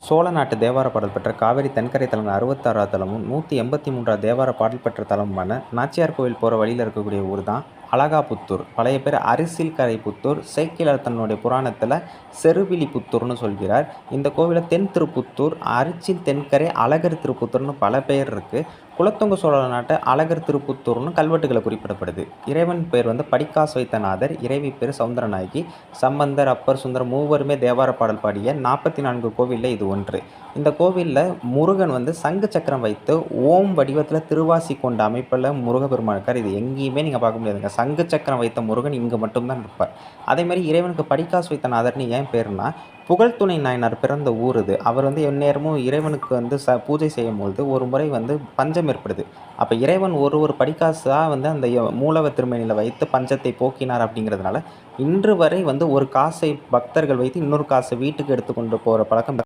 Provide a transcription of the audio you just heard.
சோழ நாட்டு தேவார பாடல் பெற்ற காவிரி தென்கரை தலங்கள் 66வது தலமும் 183வது தேவார பாடல் பெற்ற தலமுமான நாச்சியார் கோவில் போகிற வழியில் இருக்கக்கூடிய ஊர் தான் அழகாபுத்தூர். பழைய பேர் அரிசில்கரை புத்தூர். சேக்கிழார் தன்னுடைய புராணத்தில் செருவிழி புத்தூர்னு சொல்கிறார். இந்த கோவிலில் தென் திருப்புத்தூர், அரிச்சில் தென்கரை, அழகர் திருப்புத்தூர்னு பல பெயர் இருக்குது. குலோத்துங்க சோழ நாட்டு அழகர் திருப்புத்தூர்னு கல்வெட்டுகளை குறிப்பிடப்படுது. இறைவன் பேர் படிக்காசு வைத்தநாதர், இறைவி பேர் சவுந்தரநாயகி. சம்பந்தர், அப்பர், சுந்தரர் மூவருமே தேவார பாடல் பாடிய 44 கோவிலில் இது ஒன்று. இந்த கோவிலில் முருகன் சங்கு சக்கரம் வைத்து ஓம் வடிவத்தில் திருவாசி கொண்ட அமைப்பில் முருகப்பெருமான் இருக்கார். இது எங்கேயுமே நீங்கள் பார்க்க முடியாதுங்க. சங்கு சக்கரம் வைத்த முருகன் இங்கே மட்டும்தான் இருப்பார். அதேமாதிரி இறைவனுக்கு படிக்காசு வைத்தநாதர்னு ஏன் பேர்னா, புகழ்துணை நாயனார் பிறந்த ஊர் இது. அவர் எந்நேரமும் இறைவனுக்கு பூஜை செய்யும்போது ஒரு முறை பஞ்சம் ஏற்படுது. அப்போ இறைவன் ஒரு படிக்காசாக அந்த மூலவ திருமேனியில் வைத்து பஞ்சத்தை போக்கினார். அப்படிங்கிறதுனால இன்று வரை ஒரு காசை பக்தர்கள் வைத்து இன்னொரு காசை வீட்டுக்கு எடுத்துக்கொண்டு போகிற பழக்கம்